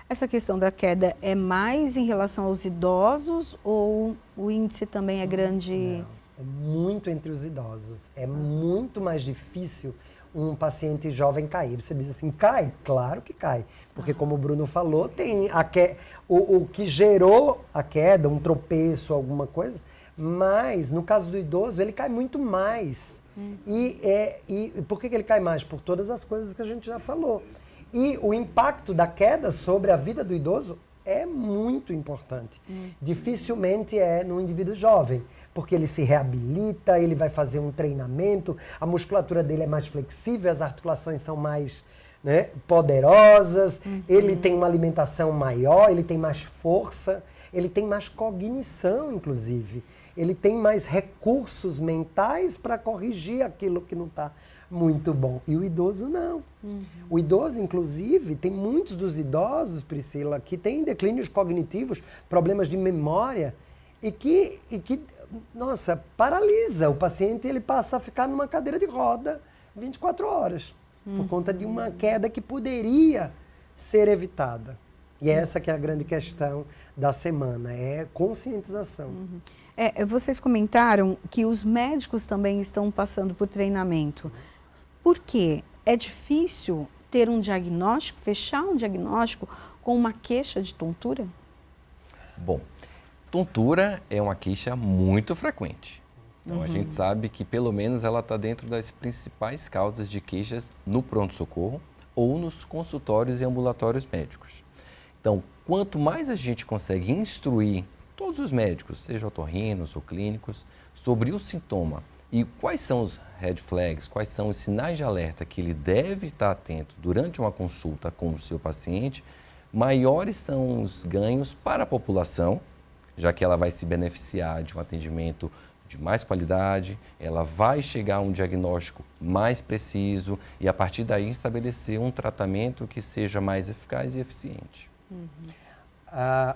Speaker 1: Essa questão da queda é mais em relação aos idosos ou o índice também é grande?
Speaker 2: Não, é muito entre os idosos. É muito mais difícil um paciente jovem cair. Você diz assim, cai? Claro que cai. Porque como o Bruno falou, tem o que gerou a queda, um tropeço, alguma coisa, mas no caso do idoso, ele cai muito mais. E por que ele cai mais? Por todas as coisas que a gente já falou. E o impacto da queda sobre a vida do idoso é muito importante. Dificilmente é no indivíduo jovem, porque ele se reabilita, ele vai fazer um treinamento, a musculatura dele é mais flexível, as articulações são mais poderosas, ele tem uma alimentação maior, ele tem mais força, ele tem mais cognição, inclusive. Ele tem mais recursos mentais para corrigir aquilo que não está muito bom. E o idoso não. O idoso, inclusive, tem muitos dos idosos, Priscila, que têm declínios cognitivos, problemas de memória, e que nossa, paralisa. O paciente ele passa a ficar numa cadeira de roda 24 horas, por conta de uma queda que poderia ser evitada. E essa que é a grande questão da semana, é conscientização.
Speaker 1: Vocês comentaram que os médicos também estão passando por treinamento. Por quê? É difícil ter um diagnóstico, fechar um diagnóstico com uma queixa de tontura?
Speaker 3: Bom, tontura é uma queixa muito frequente. Então, a gente sabe que pelo menos ela está dentro das principais causas de queixas no pronto-socorro ou nos consultórios e ambulatórios médicos. Então, quanto mais a gente consegue instruir todos os médicos, seja otorrinos ou clínicos, sobre o sintoma e quais são os red flags, quais são os sinais de alerta que ele deve estar atento durante uma consulta com o seu paciente, maiores são os ganhos para a população, já que ela vai se beneficiar de um atendimento de mais qualidade, ela vai chegar a um diagnóstico mais preciso e, a partir daí, estabelecer um tratamento que seja mais eficaz e eficiente.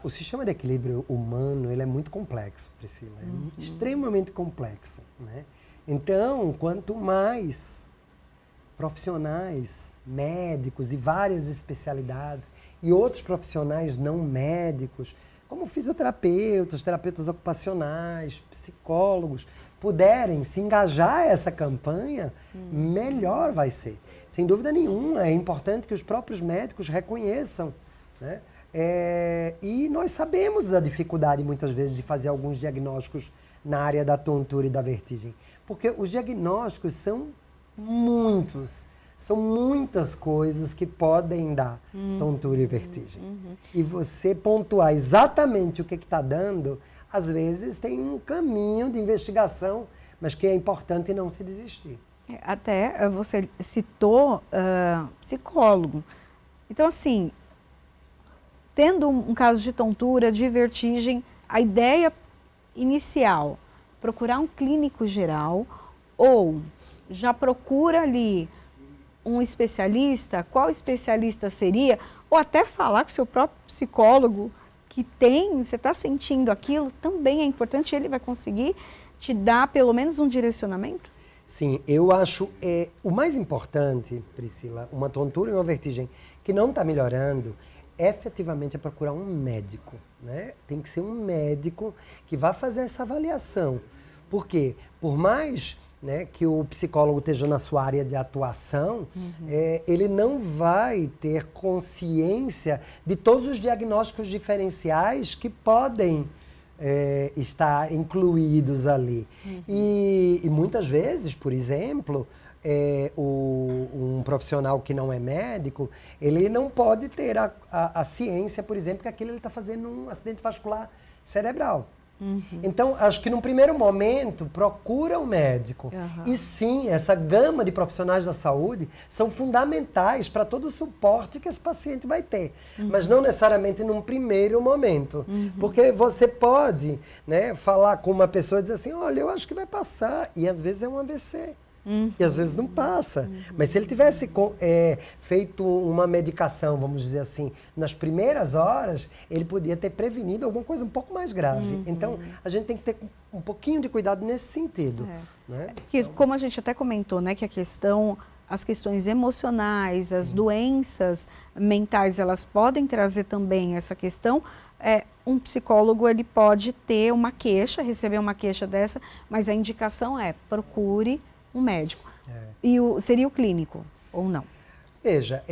Speaker 2: O sistema de equilíbrio humano ele é muito complexo, Priscila, é extremamente complexo, né? Então, quanto mais profissionais, médicos e várias especialidades e outros profissionais não médicos, como fisioterapeutas, terapeutas ocupacionais, psicólogos, puderem se engajar a essa campanha, melhor vai ser. Sem dúvida nenhuma, é importante que os próprios médicos reconheçam, né? E nós sabemos a dificuldade, muitas vezes, de fazer alguns diagnósticos na área da tontura e da vertigem. Porque os diagnósticos são muitos. São muitas coisas que podem dar tontura e vertigem. E você pontuar exatamente o que está dando, às vezes tem um caminho de investigação, mas que é importante não se desistir.
Speaker 1: Até você citou psicólogo. Então, assim, tendo um caso de tontura, de vertigem, a ideia inicial, procurar um clínico geral ou já procura ali um especialista, qual especialista seria, ou até falar com o seu próprio psicólogo que você está sentindo aquilo, também é importante, ele vai conseguir te dar pelo menos um direcionamento?
Speaker 2: Sim, eu acho o mais importante, Priscila, uma tontura e uma vertigem que não está melhorando, efetivamente é procurar um médico, né? Tem que ser um médico que vá fazer essa avaliação. Por quê? Por mais, né, que o psicólogo esteja na sua área de atuação, ele não vai ter consciência de todos os diagnósticos diferenciais que podem estar incluídos ali. E muitas vezes, por exemplo, um profissional que não é médico, ele não pode ter a ciência, por exemplo, que aquilo ele está fazendo um acidente vascular cerebral. Então, acho que num primeiro momento, procura um médico. E sim, essa gama de profissionais da saúde são fundamentais para todo o suporte que esse paciente vai ter. Mas não necessariamente num primeiro momento. Porque você pode, né, falar com uma pessoa e dizer assim, olha, eu acho que vai passar. E às vezes é um AVC. E às vezes não passa. Mas se ele tivesse feito uma medicação, vamos dizer assim, nas primeiras horas, ele podia ter prevenido alguma coisa um pouco mais grave. Então, a gente tem que ter um pouquinho de cuidado nesse sentido. Né?
Speaker 1: Que, como a gente até comentou, né, que as questões emocionais, as doenças mentais, elas podem trazer também essa questão. Um psicólogo, ele pode ter uma queixa, receber uma queixa dessa, mas a indicação procure um médico. E seria o clínico, ou não?
Speaker 2: Veja,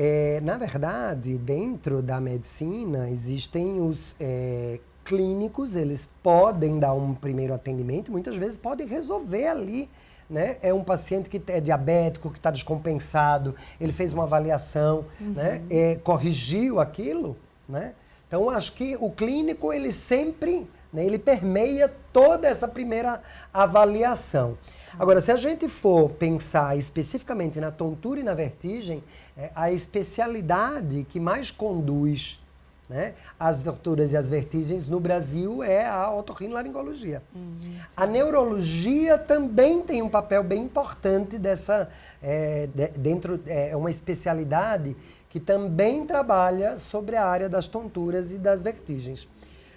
Speaker 2: na verdade, dentro da medicina, existem os clínicos, eles podem dar um primeiro atendimento, muitas vezes podem resolver ali, né? É um paciente que é diabético, que está descompensado, ele fez uma avaliação, né? Corrigiu aquilo, né? Então, acho que o clínico, ele sempre, né, ele permeia toda essa primeira avaliação. Agora, se a gente for pensar especificamente na tontura e na vertigem, a especialidade que mais conduz, né, as tonturas e as vertigens no Brasil é a otorrinolaringologia. A neurologia também tem um papel bem importante é uma especialidade que também trabalha sobre a área das tonturas e das vertigens.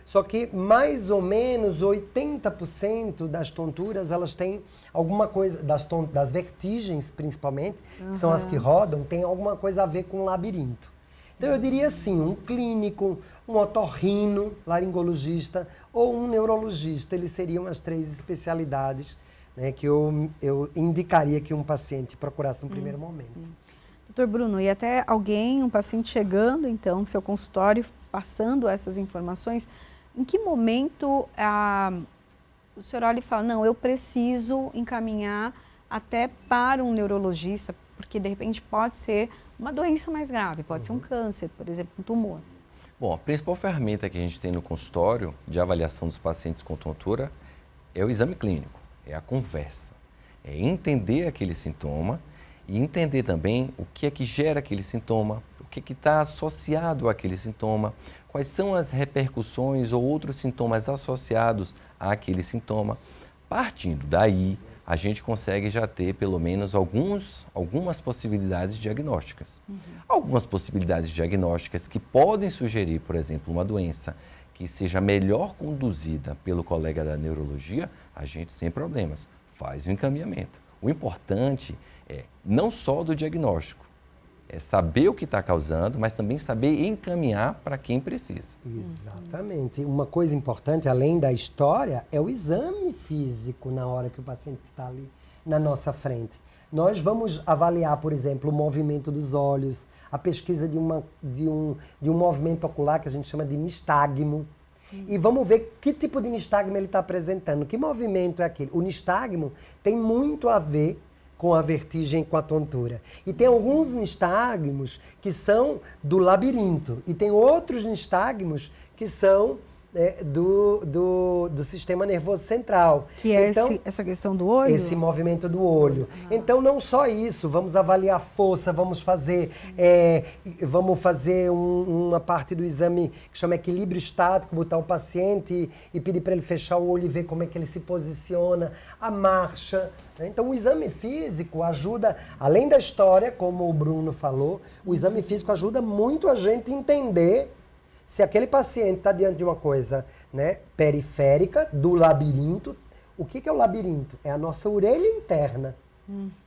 Speaker 2: Só que mais ou menos 80% das tonturas, elas têm alguma coisa, das vertigens principalmente, que são as que rodam, tem alguma coisa a ver com labirinto. Então eu diria assim, um clínico, um otorrino, laringologista ou um neurologista, eles seriam as 3 especialidades, né, que eu indicaria que um paciente procurasse no primeiro momento.
Speaker 1: Doutor Bruno, e até um paciente chegando então no seu consultório, passando essas informações, em que momento o senhor olha e fala, não, eu preciso encaminhar até para um neurologista, porque de repente pode ser uma doença mais grave, pode ser um câncer, por exemplo, um tumor.
Speaker 3: Bom, a principal ferramenta que a gente tem no consultório de avaliação dos pacientes com tontura é o exame clínico, é a conversa, é entender aquele sintoma e entender também o que é que gera aquele sintoma, o que está associado àquele sintoma, quais são as repercussões ou outros sintomas associados àquele sintoma. Partindo daí, a gente consegue já ter pelo menos algumas possibilidades diagnósticas. Algumas possibilidades diagnósticas que podem sugerir, por exemplo, uma doença que seja melhor conduzida pelo colega da neurologia, a gente sem problemas faz o encaminhamento. O importante é não só do diagnóstico, é saber o que está causando, mas também saber encaminhar para quem precisa.
Speaker 2: Exatamente. Uma coisa importante, além da história, é o exame físico na hora que o paciente está ali na nossa frente. Nós vamos avaliar, por exemplo, o movimento dos olhos, a pesquisa de um movimento ocular que a gente chama de nistagmo. E vamos ver que tipo de nistagmo ele está apresentando, que movimento é aquele. O nistagmo tem muito a ver com a vertigem, com a tontura. E tem alguns nistagmos que são do labirinto. E tem outros nistagmos que são do sistema nervoso central.
Speaker 1: Que é então, essa questão do olho?
Speaker 2: Esse movimento do olho. Então, não só isso, vamos avaliar a força, vamos fazer uma parte do exame que chama equilíbrio estático, botar o paciente e pedir para ele fechar o olho e ver como é que ele se posiciona, a marcha. Então, o exame físico ajuda, além da história, como o Bruno falou, o exame físico ajuda muito a gente entender se aquele paciente está diante de uma coisa, né, periférica, do labirinto. O que é o labirinto? É a nossa orelha interna.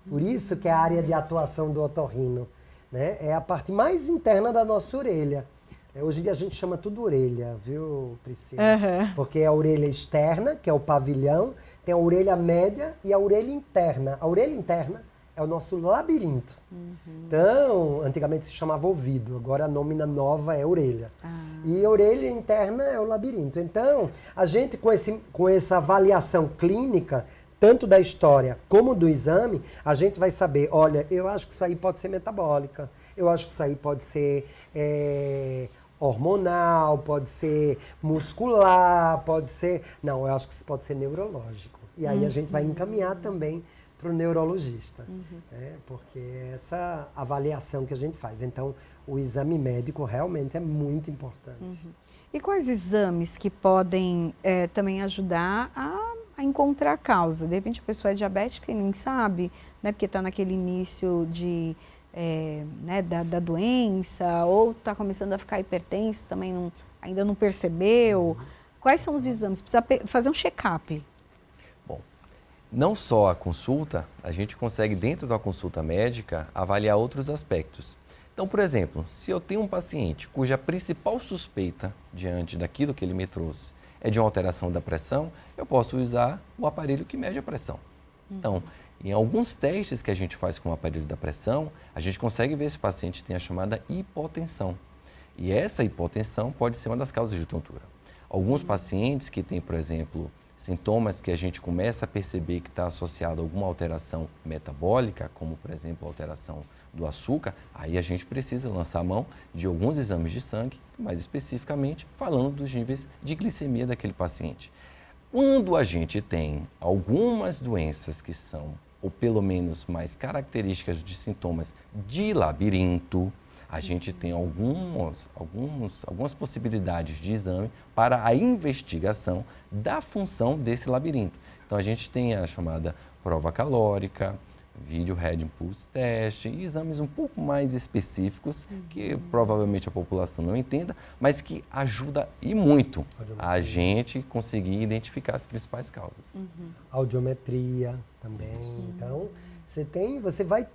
Speaker 2: Por isso que é a área de atuação do otorrino, né? É a parte mais interna da nossa orelha. Hoje em dia a gente chama tudo orelha, viu, Priscila? Porque é a orelha externa, que é o pavilhão, tem a orelha média e a orelha interna. A orelha interna é o nosso labirinto. Então, antigamente se chamava ouvido, agora a nômina nova é orelha. E a orelha interna é o labirinto. Então, a gente com essa avaliação clínica, tanto da história como do exame, a gente vai saber, olha, eu acho que isso aí pode ser metabólica, eu acho que isso aí pode ser hormonal, pode ser muscular, pode ser... Não, eu acho que isso pode ser neurológico. E aí a gente vai encaminhar também para o neurologista, né? Porque é essa avaliação que a gente faz. Então, o exame médico realmente é muito importante.
Speaker 1: E quais exames que podem também ajudar a encontrar a causa? De repente a pessoa é diabética e nem sabe, né? Porque está naquele início de, né, da doença, ou está começando a ficar hipertenso, também ainda não percebeu. Quais são os exames? Precisa fazer um check-up.
Speaker 3: Bom, não só a consulta, a gente consegue, dentro da consulta médica, avaliar outros aspectos. Então, por exemplo, se eu tenho um paciente cuja principal suspeita diante daquilo que ele me trouxe é de uma alteração da pressão, eu posso usar o aparelho que mede a pressão. Então, em alguns testes que a gente faz com o aparelho da pressão, a gente consegue ver se o paciente tem a chamada hipotensão. E essa hipotensão pode ser uma das causas de tontura. Alguns pacientes que têm, por exemplo, sintomas que a gente começa a perceber que está associado a alguma alteração metabólica, como, por exemplo, a alteração do açúcar, aí a gente precisa lançar a mão de alguns exames de sangue, mais especificamente falando dos níveis de glicemia daquele paciente. Quando a gente tem algumas doenças que são, ou pelo menos mais características de sintomas de labirinto, a gente tem algumas possibilidades de exame para a investigação da função desse labirinto. Então, a gente tem a chamada prova calórica, vídeo Head Impulse Test, e exames um pouco mais específicos, que provavelmente a população não entenda, mas que ajuda e muito a gente conseguir identificar as principais causas.
Speaker 2: Audiometria também. Então, você vai...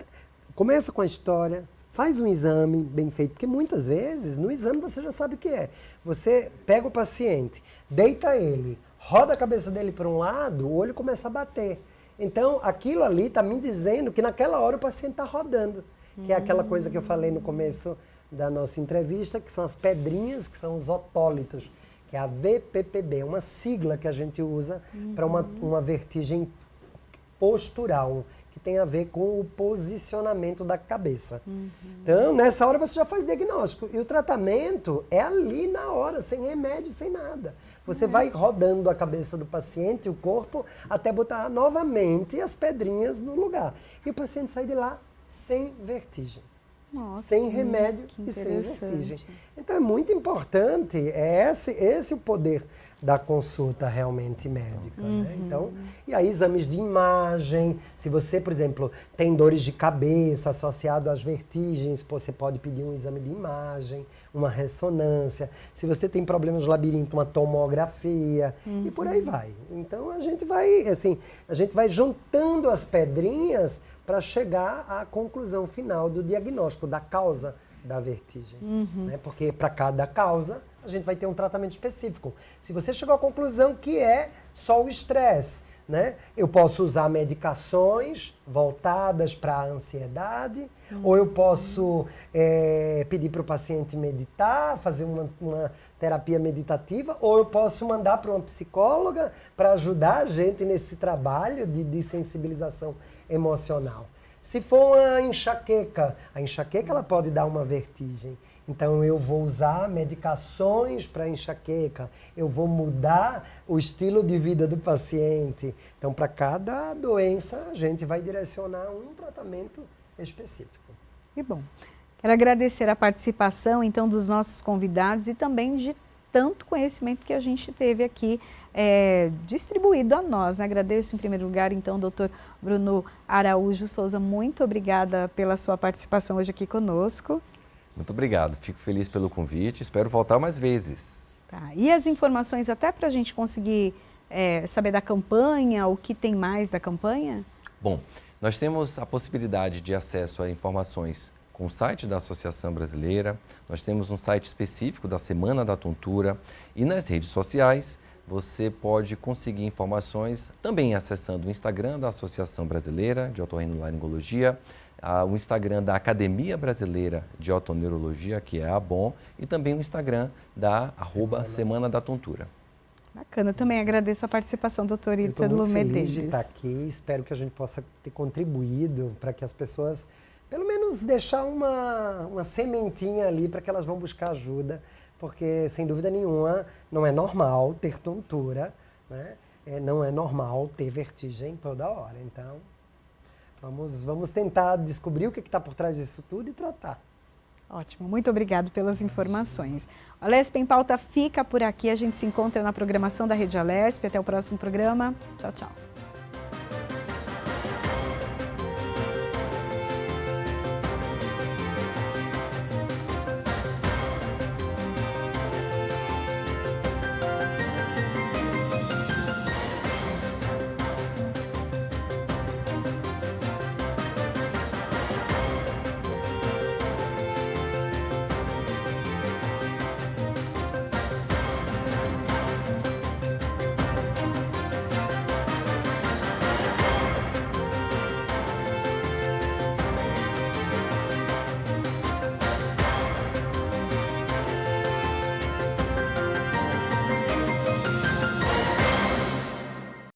Speaker 2: Começa com a história, faz um exame bem feito, porque muitas vezes no exame você já sabe o que é. Você pega o paciente, deita ele, roda a cabeça dele para um lado, o olho começa a bater. Então, aquilo ali está me dizendo que naquela hora o paciente está rodando. Que é aquela coisa que eu falei no começo da nossa entrevista, que são as pedrinhas, que são os otólitos, que é a VPPB, uma sigla que a gente usa para uma vertigem postural, que tem a ver com o posicionamento da cabeça. Então, nessa hora você já faz diagnóstico. E o tratamento é ali na hora, sem remédio, sem nada. Você vai rodando a cabeça do paciente, o corpo, até botar novamente as pedrinhas no lugar. E o paciente sai de lá sem vertigem.
Speaker 1: Nossa,
Speaker 2: sem remédio e sem vertigem. Então é muito importante, é esse o poder da consulta realmente médica, né? Então, e aí exames de imagem, se você, por exemplo, tem dores de cabeça associado às vertigens, você pode pedir um exame de imagem, uma ressonância. Se você tem problemas de labirinto, uma tomografia e por aí vai. Então a gente vai juntando as pedrinhas para chegar à conclusão final do diagnóstico da causa da vertigem, né? Porque para cada causa a gente vai ter um tratamento específico. Se você chegou à conclusão que é só o estresse, né? Eu posso usar medicações voltadas para a ansiedade, ou eu posso pedir para o paciente meditar, fazer uma terapia meditativa, ou eu posso mandar para uma psicóloga para ajudar a gente nesse trabalho de sensibilização emocional. Se for uma enxaqueca, a enxaqueca ela pode dar uma vertigem. Então eu vou usar medicações para enxaqueca, eu vou mudar o estilo de vida do paciente. Então para cada doença a gente vai direcionar um tratamento específico.
Speaker 1: Que bom. Quero agradecer a participação então dos nossos convidados e também de tanto conhecimento que a gente teve aqui distribuído a nós. Agradeço em primeiro lugar, então, o Dr. Bruno Araújo Souza. Muito obrigada pela sua participação hoje aqui conosco.
Speaker 3: Muito obrigado. Fico feliz pelo convite. Espero voltar mais vezes.
Speaker 1: Tá. E as informações até para a gente conseguir saber da campanha, o que tem mais da campanha?
Speaker 3: Bom, nós temos a possibilidade de acesso a informações com o site da Associação Brasileira, nós temos um site específico da Semana da Tontura e nas redes sociais você pode conseguir informações também acessando o Instagram da Associação Brasileira de Otorrinolaringologia, o Instagram da Academia Brasileira de Otoneurologia, que é a ABOM, e também o Instagram da @Semana da Tontura.
Speaker 1: Bacana, também agradeço a participação do Dr. Ítalo Medeiros.
Speaker 2: Eu estou muito feliz de estar aqui, espero que a gente possa ter contribuído para que as pessoas, pelo menos deixar uma sementinha ali para que elas vão buscar ajuda porque sem dúvida nenhuma não é normal ter tontura, né? Não é normal ter vertigem toda hora. Então, vamos tentar descobrir o que está por trás disso tudo e tratar.
Speaker 1: Ótimo, muito obrigado pelas informações. A Alesp em Pauta fica por aqui, a gente se encontra na programação da Rede Alesp. Até o próximo programa. Tchau, tchau.